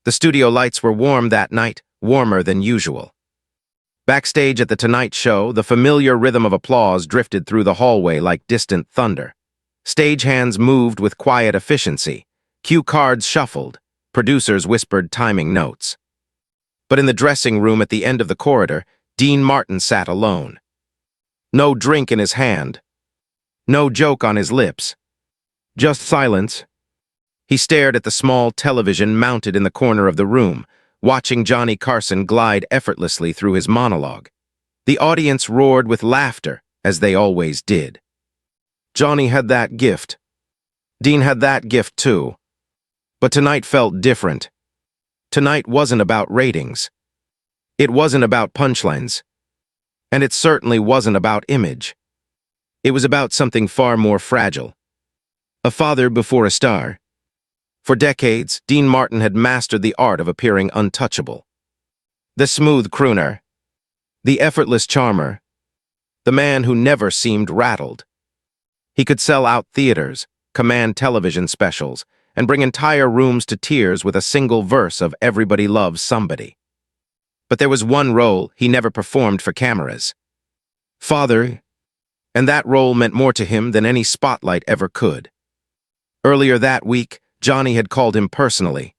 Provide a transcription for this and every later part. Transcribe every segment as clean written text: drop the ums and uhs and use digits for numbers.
The studio lights were warm that night, warmer than usual. Backstage at The Tonight Show, the familiar rhythm of applause drifted through the hallway like distant thunder. Stagehands moved with quiet efficiency. Cue cards shuffled. Producers whispered timing notes. But in the dressing room at the end of the corridor, Dean Martin sat alone. No drink in his hand. No joke on his lips. Just silence. He stared at the small television mounted in the corner of the room, watching Johnny Carson glide effortlessly through his monologue. The audience roared with laughter, as they always did. Johnny had that gift. Dean had that gift too. But tonight felt different. Tonight wasn't about ratings. It wasn't about punchlines. And it certainly wasn't about image. It was about something far more fragile. A father before a star. For decades, Dean Martin had mastered the art of appearing untouchable. The smooth crooner. The effortless charmer. The man who never seemed rattled. He could sell out theaters, command television specials, and bring entire rooms to tears with a single verse of Everybody Loves Somebody. But there was one role he never performed for cameras. Father, and that role meant more to him than any spotlight ever could. Earlier that week, Johnny had called him personally.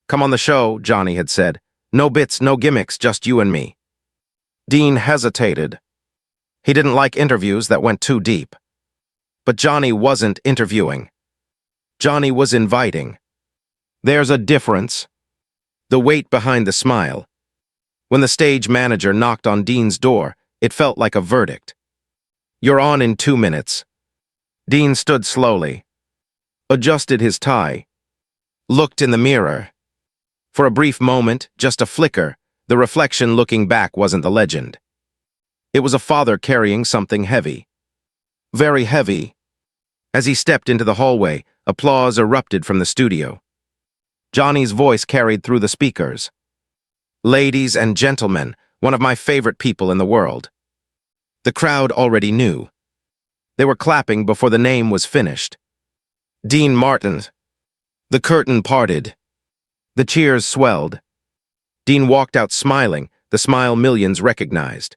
"Come on the show," Johnny had said. "No bits, no gimmicks, just you and me." Dean hesitated. He didn't like interviews that went too deep. But Johnny wasn't interviewing. Johnny was inviting. There's a difference. The weight behind the smile. When the stage manager knocked on Dean's door, it felt like a verdict. "You're on in 2 minutes." Dean stood slowly, adjusted his tie, looked in the mirror. For a brief moment, just a flicker, the reflection looking back wasn't the legend. It was a father carrying something heavy. Very heavy. As he stepped into the hallway, applause erupted from the studio. Johnny's voice carried through the speakers. "Ladies and gentlemen, one of my favorite people in the world." The crowd already knew. They were clapping before the name was finished. Dean Martin. The curtain parted. The cheers swelled. Dean walked out smiling, the smile millions recognized.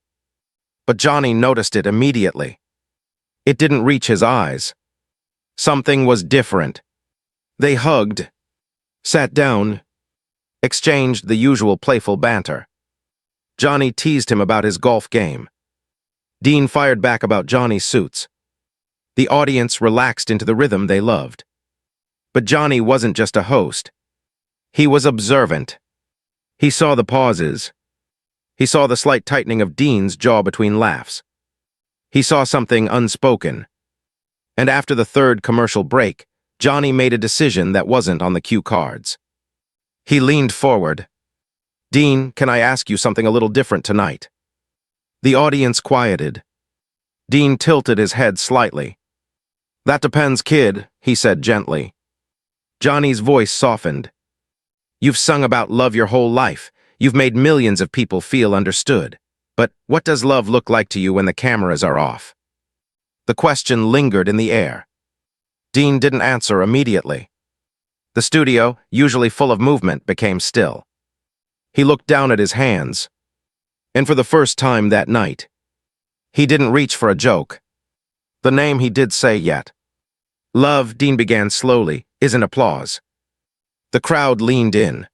But Johnny noticed it immediately. It didn't reach his eyes. Something was different. They hugged, sat down, exchanged the usual playful banter. Johnny teased him about his golf game. Dean fired back about Johnny's suits. The audience relaxed into the rhythm they loved. But Johnny wasn't just a host. He was observant. He saw the pauses. He saw the slight tightening of Dean's jaw between laughs. He saw something unspoken. And after the third commercial break, Johnny made a decision that wasn't on the cue cards. He leaned forward. "Dean, can I ask you something a little different tonight?" The audience quieted. Dean tilted his head slightly. "That depends, kid," he said gently. Johnny's voice softened. "You've sung about love your whole life. You've made millions of people feel understood. But what does love look like to you when the cameras are off?" The question lingered in the air. Dean didn't answer immediately. The studio, usually full of movement, became still. He looked down at his hands. And for the first time that night, he didn't reach for a joke. The name he did say yet. "Love," Dean began slowly, "isn't applause." The crowd leaned in.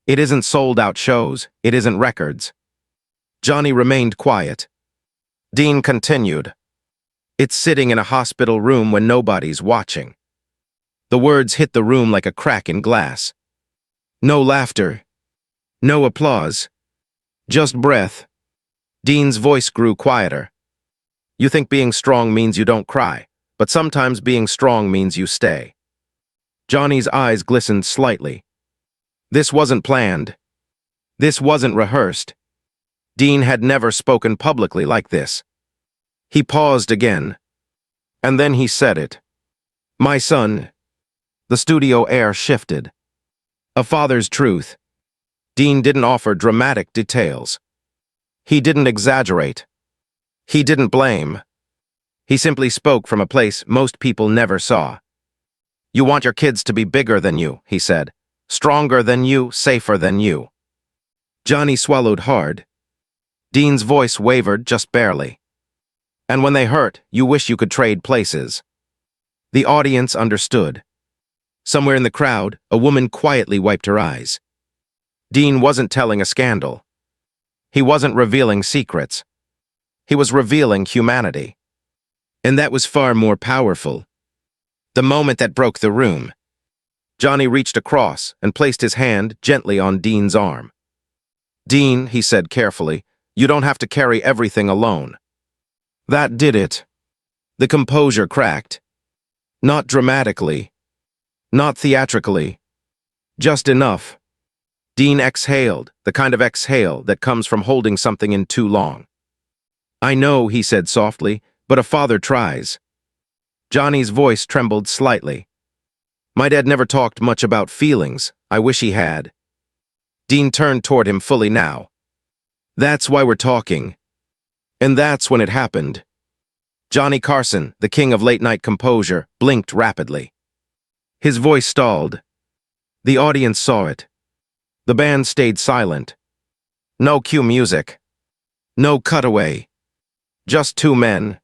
It isn't sold-out shows. It isn't records. Johnny remained quiet. Dean continued. "It's sitting in a hospital room when nobody's watching." The words hit the room like a crack in glass. No laughter. No applause. Just breath. Dean's voice grew quieter. "You think being strong means you don't cry, but sometimes being strong means you stay." Johnny's eyes glistened slightly. This wasn't planned. This wasn't rehearsed. Dean had never spoken publicly like this. He paused again. And then he said it. "My son." The studio air shifted. A father's truth. Dean didn't offer dramatic details. He didn't exaggerate. He didn't blame. He simply spoke from a place most people never saw. "You want your kids to be bigger than you," he said. Stronger than you, safer than you. Johnny swallowed hard. Dean's voice wavered just barely. And when they hurt, you wish you could trade places. The audience understood. Somewhere in the crowd, a woman quietly wiped her eyes. Dean wasn't telling a scandal. He wasn't revealing secrets. He was revealing humanity. And that was far more powerful. The moment that broke the room. Johnny reached across and placed his hand gently on Dean's arm. "Dean," he said carefully, "you don't have to carry everything alone." That did it. The composure cracked. Not dramatically. Not theatrically. Just enough. Dean exhaled, the kind of exhale that comes from holding something in too long. "I know," he said softly, "but a father tries." Johnny's voice trembled slightly. "My dad never talked much about feelings. I wish he had." Dean turned toward him fully now. "That's why we're talking." And that's when it happened. Johnny Carson, the king of late-night composure, blinked rapidly. His voice stalled. The audience saw it. The band stayed silent. No cue music. No cutaway. Just two men.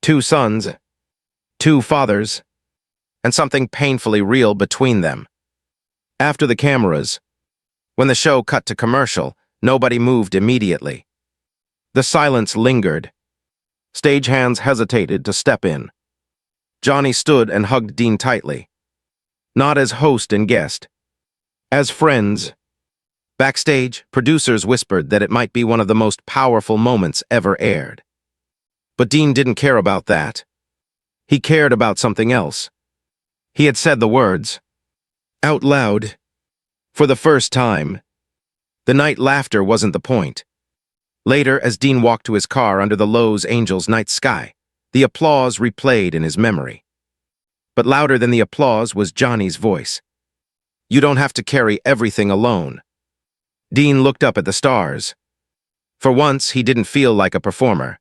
Two sons. Two fathers. And something painfully real between them. After the cameras, when the show cut to commercial, nobody moved immediately. The silence lingered. Stagehands hesitated to step in. Johnny stood and hugged Dean tightly. Not as host and guest. As friends. Backstage, producers whispered that it might be one of the most powerful moments ever aired. But Dean didn't care about that. He cared about something else. He had said the words. Out loud. For the first time. The night laughter wasn't the point. Later, as Dean walked to his car under the Lowe's Angels night sky, the applause replayed in his memory. But louder than the applause was Johnny's voice. You don't have to carry everything alone. Dean looked up at the stars. For once, he didn't feel like a performer.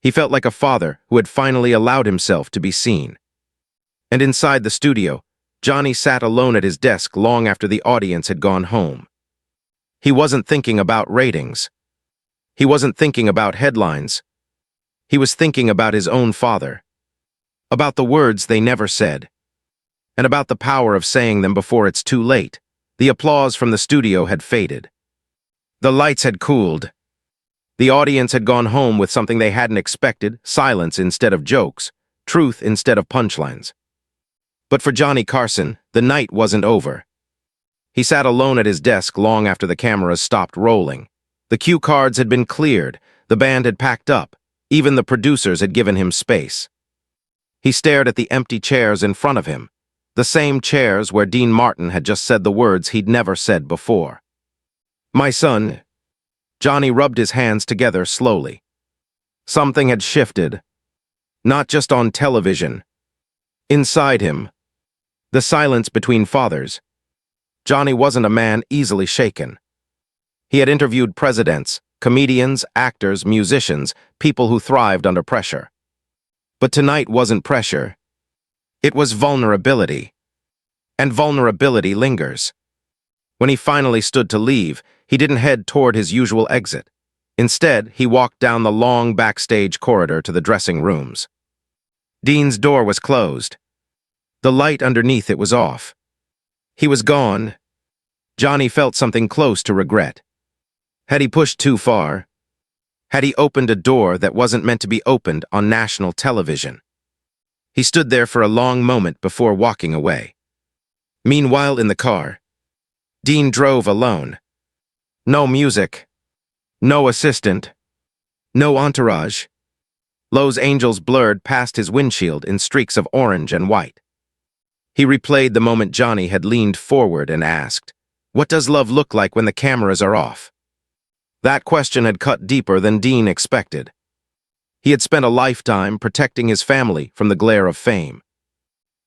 He felt like a father who had finally allowed himself to be seen. And inside the studio, Johnny sat alone at his desk long after the audience had gone home. He wasn't thinking about ratings. He wasn't thinking about headlines. He was thinking about his own father. About the words they never said. And about the power of saying them before it's too late. The applause from the studio had faded. The lights had cooled. The audience had gone home with something they hadn't expected, silence instead of jokes, truth instead of punchlines. But for Johnny Carson, the night wasn't over. He sat alone at his desk long after the cameras stopped rolling. The cue cards had been cleared, the band had packed up, even the producers had given him space. He stared at the empty chairs in front of him, the same chairs where Dean Martin had just said the words he'd never said before. My son. Johnny rubbed his hands together slowly. Something had shifted. Not just on television. Inside him. The silence between fathers. Johnny wasn't a man easily shaken. He had interviewed presidents, comedians, actors, musicians, people who thrived under pressure. But tonight wasn't pressure. It was vulnerability. And vulnerability lingers. When he finally stood to leave, he didn't head toward his usual exit. Instead, he walked down the long backstage corridor to the dressing rooms. Dean's door was closed. The light underneath it was off. He was gone. Johnny felt something close to regret. Had he pushed too far? Had he opened a door that wasn't meant to be opened on national television? He stood there for a long moment before walking away. Meanwhile, in the car, Dean drove alone. No music. No assistant. No entourage. Lowe's Angels blurred past his windshield in streaks of orange and white. He replayed the moment Johnny had leaned forward and asked, "What does love look like when the cameras are off?" That question had cut deeper than Dean expected. He had spent a lifetime protecting his family from the glare of fame.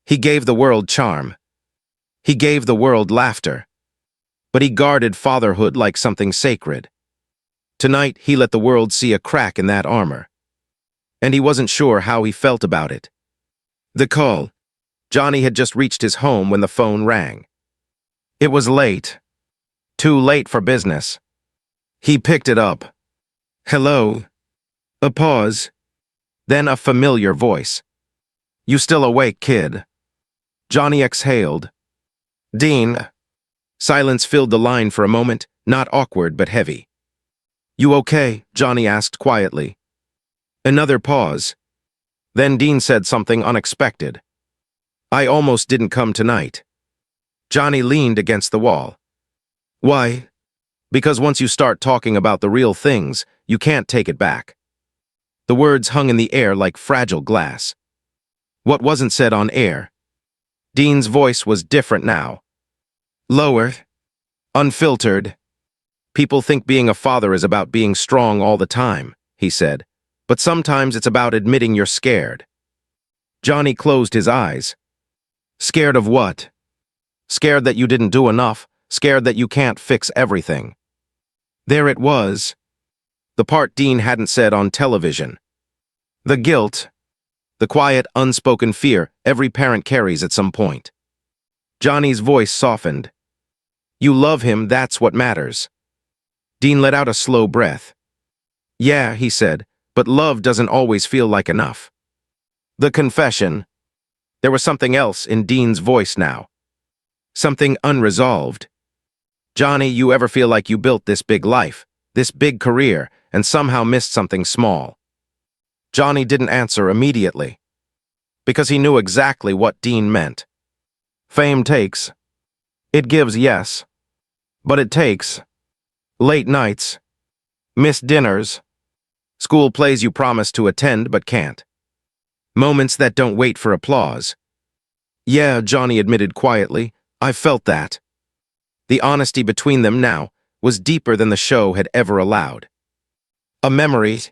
He gave the world charm. He gave the world laughter. But he guarded fatherhood like something sacred. Tonight, he let the world see a crack in that armor. And he wasn't sure how he felt about it. The call. Johnny had just reached his home when the phone rang. It was late. Too late for business. He picked it up. Hello. A pause. Then a familiar voice. You still awake, kid? Johnny exhaled. Dean. Silence filled the line for a moment, not awkward but heavy. You okay? Johnny asked quietly. Another pause. Then Dean said something unexpected. I almost didn't come tonight. Johnny leaned against the wall. Why? Because once you start talking about the real things, you can't take it back. The words hung in the air like fragile glass. What wasn't said on air? Dean's voice was different now. Lower. Unfiltered. People think being a father is about being strong all the time, he said. But sometimes it's about admitting you're scared. Johnny closed his eyes. Scared of what? Scared that you didn't do enough, scared that you can't fix everything. There it was. The part Dean hadn't said on television. The guilt. The quiet, unspoken fear every parent carries at some point. Johnny's voice softened. You love him, that's what matters. Dean let out a slow breath. Yeah, he said, but love doesn't always feel like enough. The confession. There was something else in Dean's voice now. Something unresolved. Johnny, you ever feel like you built this big life, this big career, and somehow missed something small? Johnny didn't answer immediately, because he knew exactly what Dean meant. Fame takes. It gives, yes. But it takes. Late nights. Missed dinners. School plays you promise to attend but can't. Moments that don't wait for applause. Yeah, Johnny admitted quietly, I felt that. The honesty between them now was deeper than the show had ever allowed. A memory.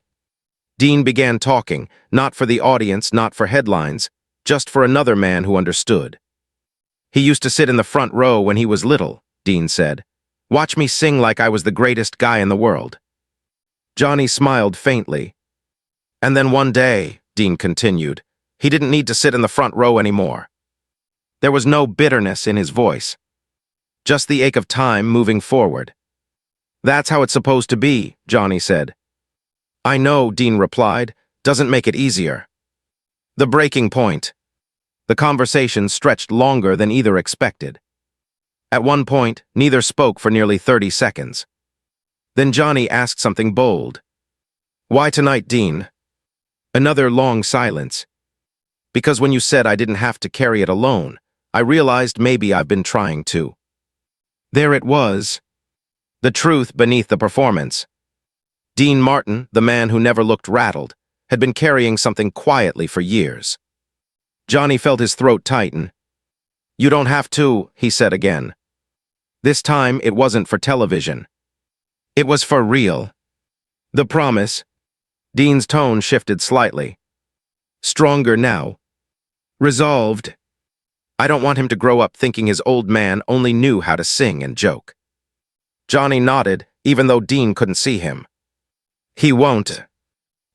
Dean began talking, not for the audience, not for headlines, just for another man who understood. He used to sit in the front row when he was little, Dean said. Watch me sing like I was the greatest guy in the world. Johnny smiled faintly. And then one day, Dean continued, he didn't need to sit in the front row anymore. There was no bitterness in his voice. Just the ache of time moving forward. That's how it's supposed to be, Johnny said. I know, Dean replied, doesn't make it easier. The breaking point. The conversation stretched longer than either expected. At one point, neither spoke for nearly 30 seconds. Then Johnny asked something bold. Why tonight, Dean? Another long silence. Because when you said I didn't have to carry it alone, I realized maybe I've been trying to. There it was. The truth beneath the performance. Dean Martin, the man who never looked rattled, had been carrying something quietly for years. Johnny felt his throat tighten. You don't have to, he said again. This time it wasn't for television. It was for real. The promise. Dean's tone shifted slightly. Stronger now. Resolved. I don't want him to grow up thinking his old man only knew how to sing and joke. Johnny nodded, even though Dean couldn't see him. He won't.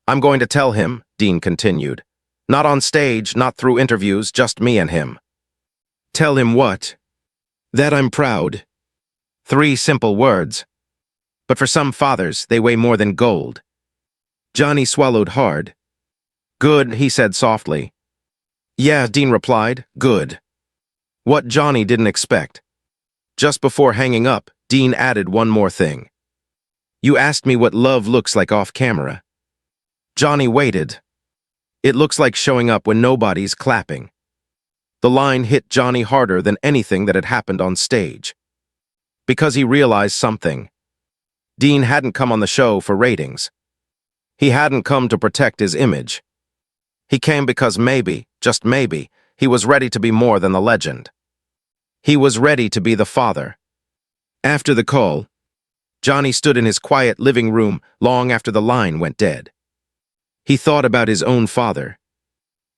I'm going to tell him, Dean continued. Not on stage, not through interviews, just me and him. Tell him what? That I'm proud. 3 simple words. But for some fathers, they weigh more than gold. Johnny swallowed hard. Good, he said softly. Yeah, Dean replied, good. What Johnny didn't expect. Just before hanging up, Dean added one more thing. You asked me what love looks like off camera. Johnny waited. It looks like showing up when nobody's clapping. The line hit Johnny harder than anything that had happened on stage. Because he realized something. Dean hadn't come on the show for ratings. He hadn't come to protect his image. He came because maybe, just maybe, he was ready to be more than the legend. He was ready to be the father. After the call, Johnny stood in his quiet living room long after the line went dead. He thought about his own father.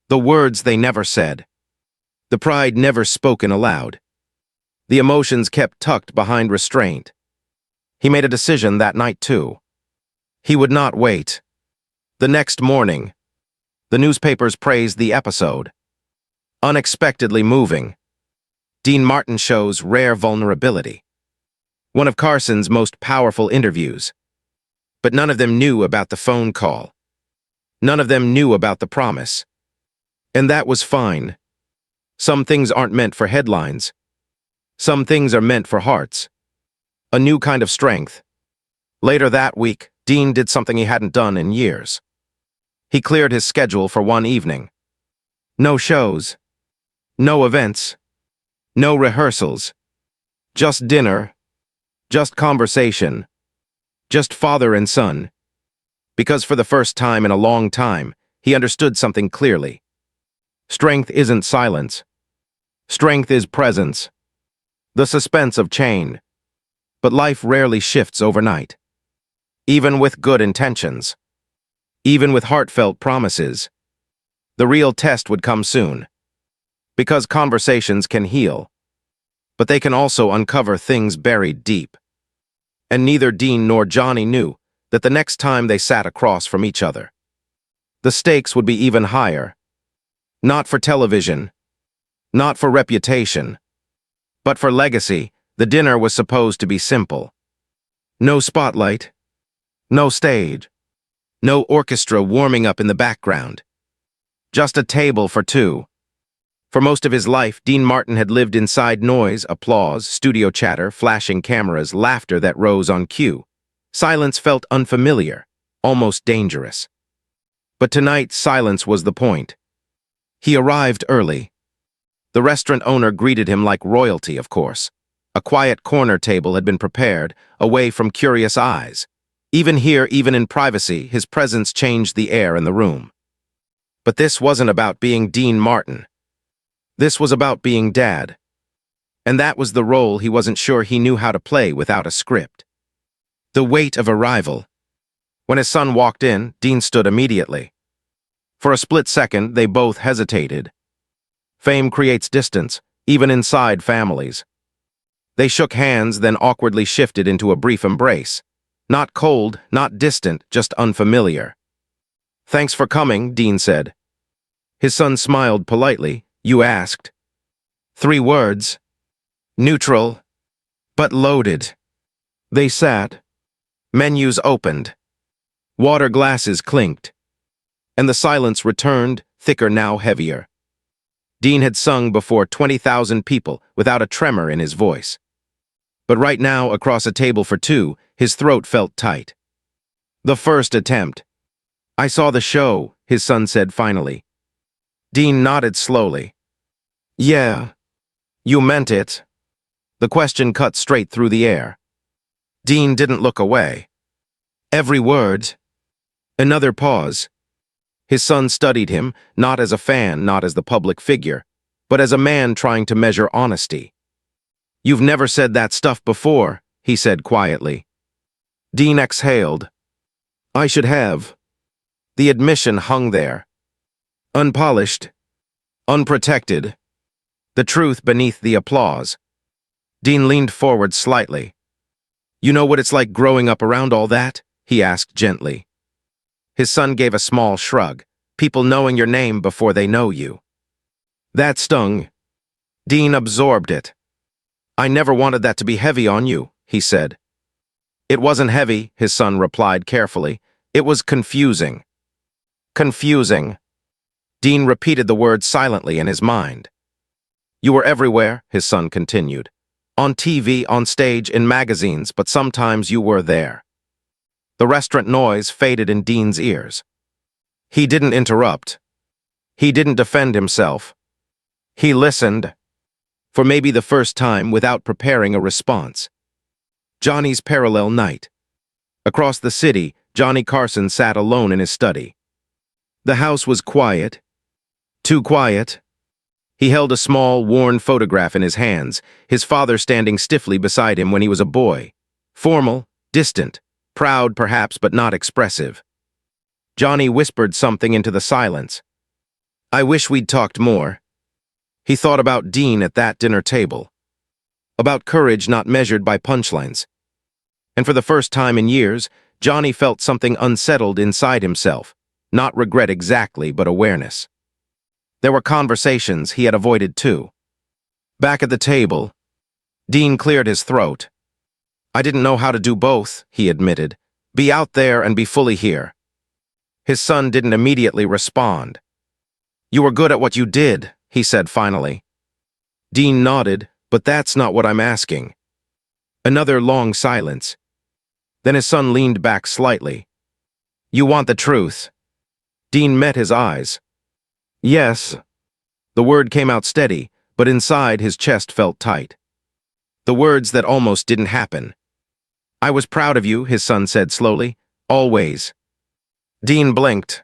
The words they never said. The pride never spoken aloud. The emotions kept tucked behind restraint. He made a decision that night too. He would not wait. The next morning, the newspapers praised the episode. Unexpectedly moving. Dean Martin shows rare vulnerability. One of Carson's most powerful interviews. But none of them knew about the phone call. None of them knew about the promise. And that was fine. Some things aren't meant for headlines. Some things are meant for hearts. A new kind of strength. Later that week, Dean did something he hadn't done in years. He cleared his schedule for one evening. No shows. No events. No rehearsals. Just dinner. Just conversation. Just father and son. Because for the first time in a long time, he understood something clearly. Strength isn't silence. Strength is presence. The suspense of change. But life rarely shifts overnight. Even with good intentions. Even with heartfelt promises. The real test would come soon. Because conversations can heal. But they can also uncover things buried deep. And neither Dean nor Johnny knew that the next time they sat across from each other, the stakes would be even higher. Not for television. Not for reputation. But for legacy. The dinner was supposed to be simple. No spotlight. No stage. No orchestra warming up in the background. Just a table for two. For most of his life, Dean Martin had lived inside noise, applause, studio chatter, flashing cameras, laughter that rose on cue. Silence felt unfamiliar, almost dangerous. But tonight, silence was the point. He arrived early. The restaurant owner greeted him like royalty, of course. A quiet corner table had been prepared, away from curious eyes. Even here, even in privacy, his presence changed the air in the room. But this wasn't about being Dean Martin. This was about being dad. And that was the role he wasn't sure he knew how to play without a script. The weight of arrival. When his son walked in, Dean stood immediately. For a split second, they both hesitated. Fame creates distance, even inside families. They shook hands, then awkwardly shifted into a brief embrace. Not cold, not distant, just unfamiliar. "Thanks for coming," Dean said. His son smiled politely. "You asked." 3 words. Neutral, but loaded. They sat. Menus opened. Water glasses clinked. And the silence returned, thicker now heavier. Dean had sung before 20,000 people without a tremor in his voice. But right now, across a table for two, his throat felt tight. "The first attempt." "I saw the show," his son said finally. Dean nodded slowly. "Yeah. You meant it." The question cut straight through the air. Dean didn't look away. Every word. Another pause. His son studied him, not as a fan, not as the public figure, but as a man trying to measure honesty. "You've never said that stuff before," he said quietly. Dean exhaled. "I should have." The admission hung there. Unpolished. Unprotected. The truth beneath the applause. Dean leaned forward slightly. "You know what it's like growing up around all that?" he asked gently. His son gave a small shrug. "People knowing your name before they know you." That stung. Dean absorbed it. "I never wanted that to be heavy on you," he said. "It wasn't heavy," his son replied carefully. "It was confusing." Confusing. Dean repeated the word silently in his mind. "You were everywhere," his son continued. "On TV, on stage, in magazines, but sometimes you were there." The restaurant noise faded in Dean's ears. He didn't interrupt. He didn't defend himself. He listened. For maybe the first time without preparing a response. Johnny's parallel night. Across the city, Johnny Carson sat alone in his study. The house was quiet. Too quiet. He held a small, worn photograph in his hands, his father standing stiffly beside him when he was a boy. Formal, distant, proud perhaps, but not expressive. Johnny whispered something into the silence. "I wish we'd talked more." He thought about Dean at that dinner table. About courage not measured by punchlines. And for the first time in years, Johnny felt something unsettled inside himself. Not regret exactly, but awareness. There were conversations he had avoided too. Back at the table, Dean cleared his throat. I didn't know how to do both, he admitted. Be out there and be fully here. His son didn't immediately respond. You were good at what you did, he said finally. Dean nodded, but that's not what I'm asking. Another long silence. Then his son leaned back slightly. You want the truth? Dean met his eyes. Yes. The word came out steady, but inside his chest felt tight. The words that almost didn't happen. I was proud of you, his son said slowly. Always. Dean blinked.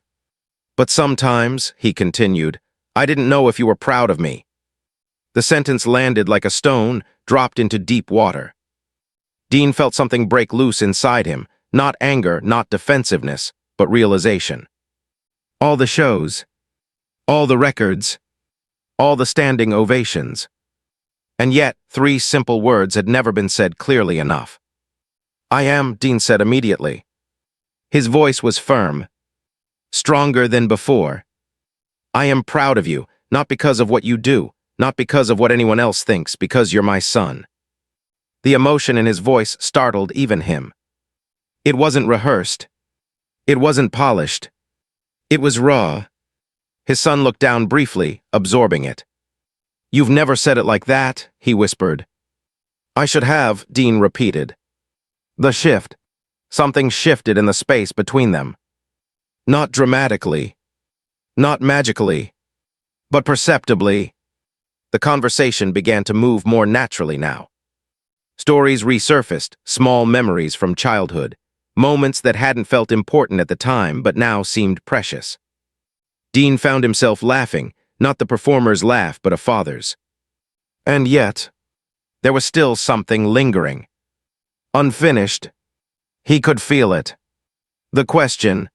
But sometimes, he continued, I didn't know if you were proud of me. The sentence landed like a stone, dropped into deep water. Dean felt something break loose inside him, not anger, not defensiveness, but realization. All the shows, all the records, all the standing ovations. And yet, 3 simple words had never been said clearly enough. I am, Dean said immediately. His voice was firm, stronger than before. I am proud of you, not because of what you do, not because of what anyone else thinks, because you're my son. The emotion in his voice startled even him. It wasn't rehearsed. It wasn't polished. It was raw. His son looked down briefly, absorbing it. You've never said it like that, he whispered. I should have, Dean repeated. The shift. Something shifted in the space between them. Not dramatically. Not magically. But perceptibly. The conversation began to move more naturally now. Stories resurfaced, small memories from childhood, moments that hadn't felt important at the time but now seemed precious. Dean found himself laughing, not the performer's laugh but a father's. And yet, there was still something lingering. Unfinished. He could feel it. The question,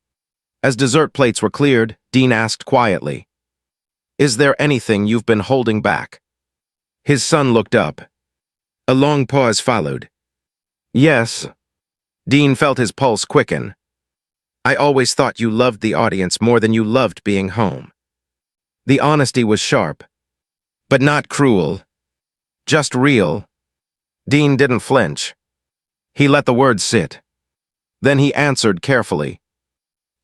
as dessert plates were cleared, Dean asked quietly, Is there anything you've been holding back? His son looked up. A long pause followed. Yes. Dean felt his pulse quicken. I always thought you loved the audience more than you loved being home. The honesty was sharp, but not cruel. Just real. Dean didn't flinch. He let the words sit. Then he answered carefully.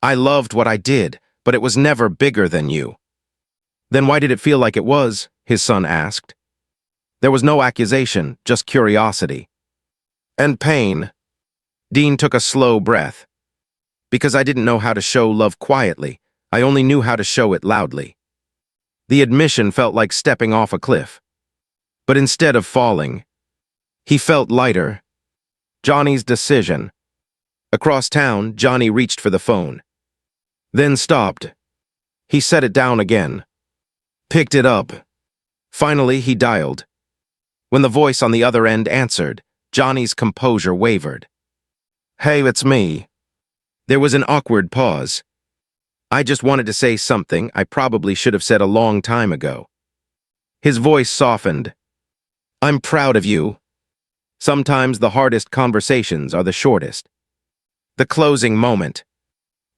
I loved what I did, but it was never bigger than you. Then why did it feel like it was? His son asked. There was no accusation, just curiosity. And pain. Dean took a slow breath. Because I didn't know how to show love quietly, I only knew how to show it loudly. The admission felt like stepping off a cliff. But instead of falling, he felt lighter. Johnny's decision. Across town, Johnny reached for the phone. Then stopped. He set it down again. Picked it up. Finally, he dialed. When the voice on the other end answered, Johnny's composure wavered. Hey, it's me. There was an awkward pause. I just wanted to say something I probably should have said a long time ago. His voice softened. I'm proud of you. Sometimes the hardest conversations are the shortest. The closing moment.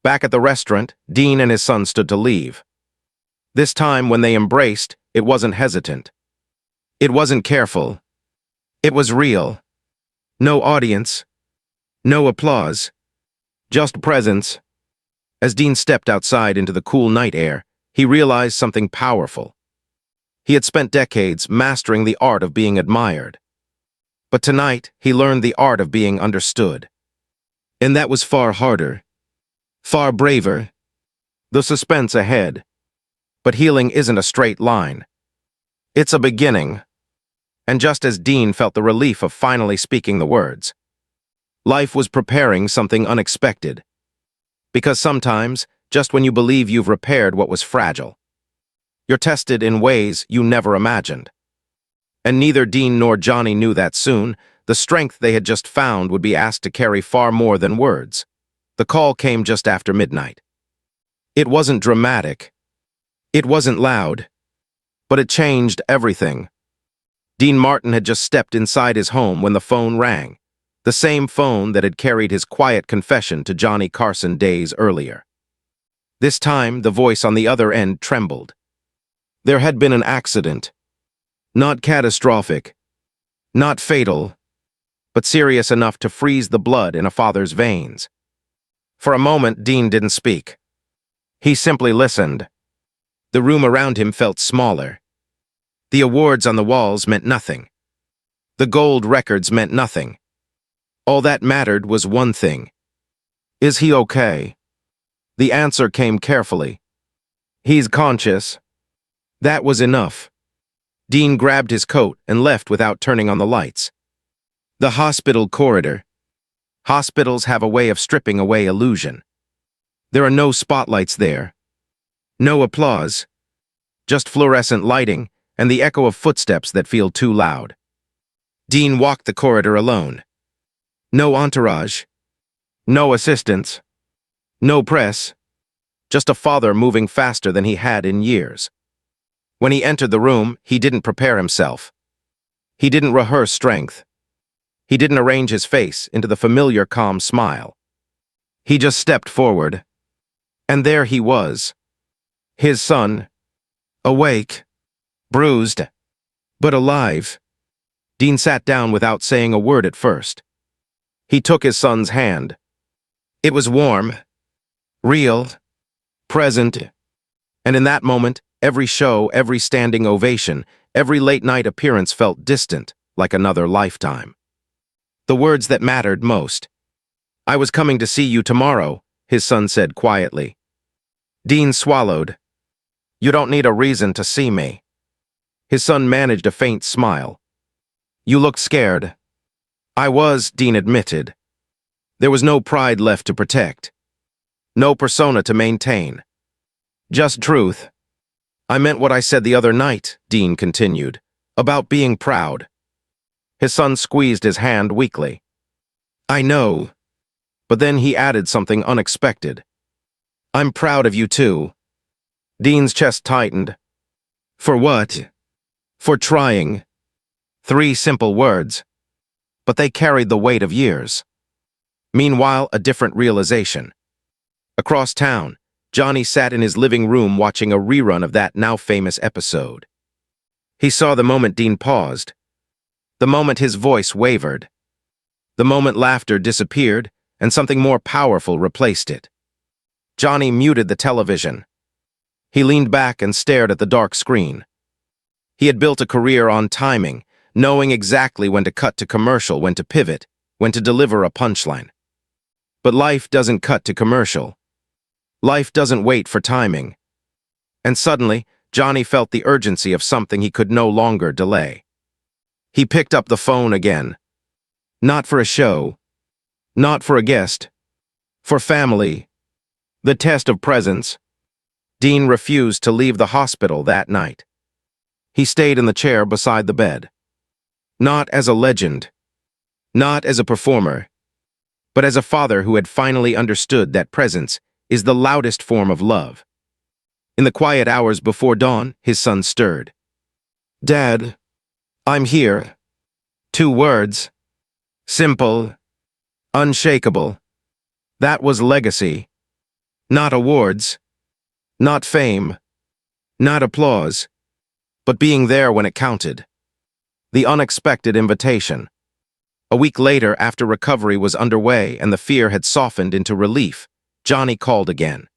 Back at the restaurant, Dean and his son stood to leave. This time, when they embraced, it wasn't hesitant. It wasn't careful. It was real. No audience. No applause. Just presence. As Dean stepped outside into the cool night air, he realized something powerful. He had spent decades mastering the art of being admired. But tonight, he learned the art of being understood. And that was far harder. Far braver. The suspense ahead. But healing isn't a straight line. It's a beginning. And just as Dean felt the relief of finally speaking the words, life was preparing something unexpected. Because sometimes, just when you believe you've repaired what was fragile, you're tested in ways you never imagined. And neither Dean nor Johnny knew that soon, the strength they had just found would be asked to carry far more than words. The call came just after midnight. It wasn't dramatic. It wasn't loud. But it changed everything. Dean Martin had just stepped inside his home when the phone rang, the same phone that had carried his quiet confession to Johnny Carson days earlier. This time, the voice on the other end trembled. There had been an accident. Not catastrophic, not fatal, but serious enough to freeze the blood in a father's veins. For a moment, Dean didn't speak. He simply listened. The room around him felt smaller. The awards on the walls meant nothing. The gold records meant nothing. All that mattered was one thing. Is he okay? The answer came carefully. He's conscious. That was enough. Dean grabbed his coat and left without turning on the lights. The hospital corridor. Hospitals have a way of stripping away illusion. There are no spotlights there. No applause. Just fluorescent lighting and the echo of footsteps that feel too loud. Dean walked the corridor alone. No entourage. No assistants. No press. Just a father moving faster than he had in years. When he entered the room, he didn't prepare himself. He didn't rehearse strength. He didn't arrange his face into the familiar calm smile. He just stepped forward. And there he was. His son. Awake. Bruised. But alive. Dean sat down without saying a word at first. He took his son's hand. It was warm. Real. Present. And in that moment, every show, every standing ovation, every late-night appearance felt distant, like another lifetime. The words that mattered most. "I was coming to see you tomorrow," his son said quietly. Dean swallowed. "You don't need a reason to see me." His son managed a faint smile. "You looked scared." "I was," Dean admitted. There was no pride left to protect. No persona to maintain. Just truth. "I meant what I said the other night," Dean continued, "about being proud." His son squeezed his hand weakly. "I know." But then he added something unexpected. "I'm proud of you too." Dean's chest tightened. For what? For trying. 3 simple words. But they carried the weight of years. Meanwhile, a different realization. Across town, Johnny sat in his living room watching a rerun of that now-famous episode. He saw the moment Dean paused. The moment his voice wavered. The moment laughter disappeared and something more powerful replaced it. Johnny muted the television. He leaned back and stared at the dark screen. He had built a career on timing, knowing exactly when to cut to commercial, when to pivot, when to deliver a punchline. But life doesn't cut to commercial. Life doesn't wait for timing. And suddenly, Johnny felt the urgency of something he could no longer delay. He picked up the phone again. Not for a show. Not for a guest. For family. The test of presence. Dean refused to leave the hospital that night. He stayed in the chair beside the bed. Not as a legend. Not as a performer. But as a father who had finally understood that presence is the loudest form of love. In the quiet hours before dawn, his son stirred. "Dad, I'm here." 2 words. Simple. Unshakable. That was legacy. Not awards. Not fame. Not applause. But being there when it counted. The unexpected invitation. A week later, after recovery was underway and the fear had softened into relief, Johnny called again.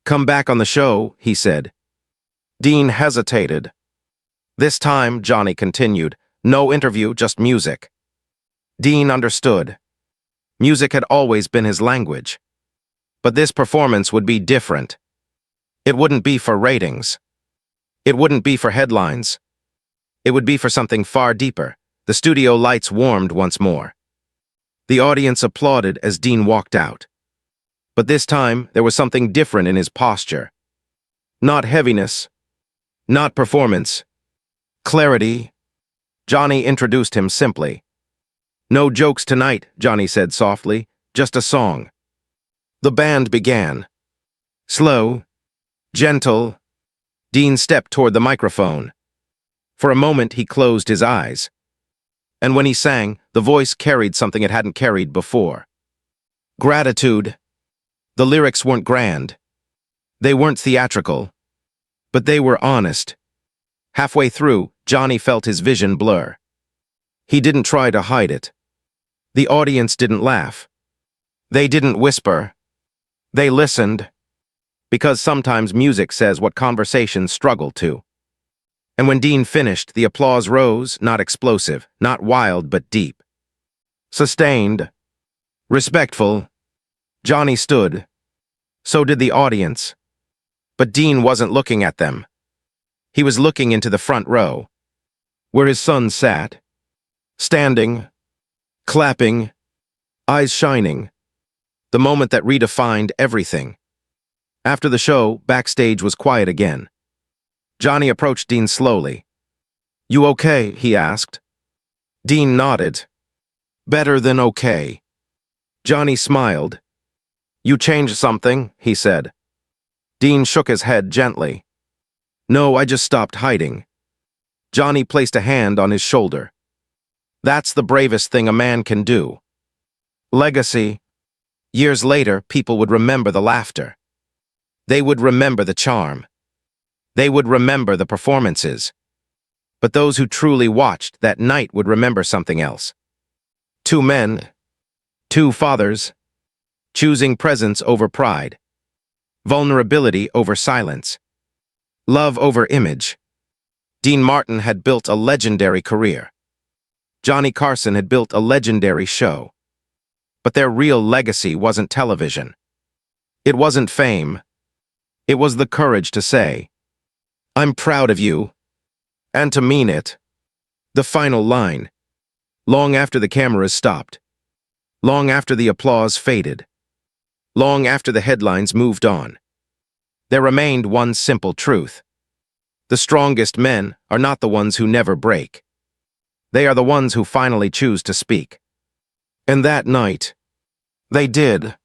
"Come back on the show," he said. Dean hesitated. This time, Johnny continued, no interview, just music. Dean understood. Music had always been his language. But this performance would be different. It wouldn't be for ratings. It wouldn't be for headlines. It would be for something far deeper. The studio lights warmed once more. The audience applauded as Dean walked out. But this time, there was something different in his posture. Not heaviness. Not performance. Clarity. Johnny introduced him simply. "No jokes tonight," Johnny said softly, "just a song." The band began. Slow. Gentle. Dean stepped toward the microphone. For a moment, he closed his eyes. And when he sang, the voice carried something it hadn't carried before. Gratitude. The lyrics weren't grand. They weren't theatrical. But they were honest. Halfway through, Johnny felt his vision blur. He didn't try to hide it. The audience didn't laugh. They didn't whisper. They listened. Because sometimes music says what conversations struggle to. And when Dean finished, the applause rose, not explosive, not wild, but deep. Sustained. Respectful. Johnny stood. So did the audience. But Dean wasn't looking at them. He was looking into the front row, where his son sat, standing, clapping, eyes shining. The moment that redefined everything. After the show, backstage was quiet again. Johnny approached Dean slowly. "You okay?" he asked. Dean nodded. "Better than okay." Johnny smiled. "You changed something," he said. Dean shook his head gently. "No, I just stopped hiding." Johnny placed a hand on his shoulder. "That's the bravest thing a man can do." Legacy. Years later, people would remember the laughter. They would remember the charm. They would remember the performances. But those who truly watched that night would remember something else. Two men, two fathers, choosing presence over pride, vulnerability over silence, love over image. Dean Martin had built a legendary career. Johnny Carson had built a legendary show. But their real legacy wasn't television. It wasn't fame. It was the courage to say, "I'm proud of you," and to mean it. The final line. Long after the cameras stopped. Long after the applause faded. Long after the headlines moved on. There remained one simple truth. The strongest men are not the ones who never break. They are the ones who finally choose to speak. And that night, they did.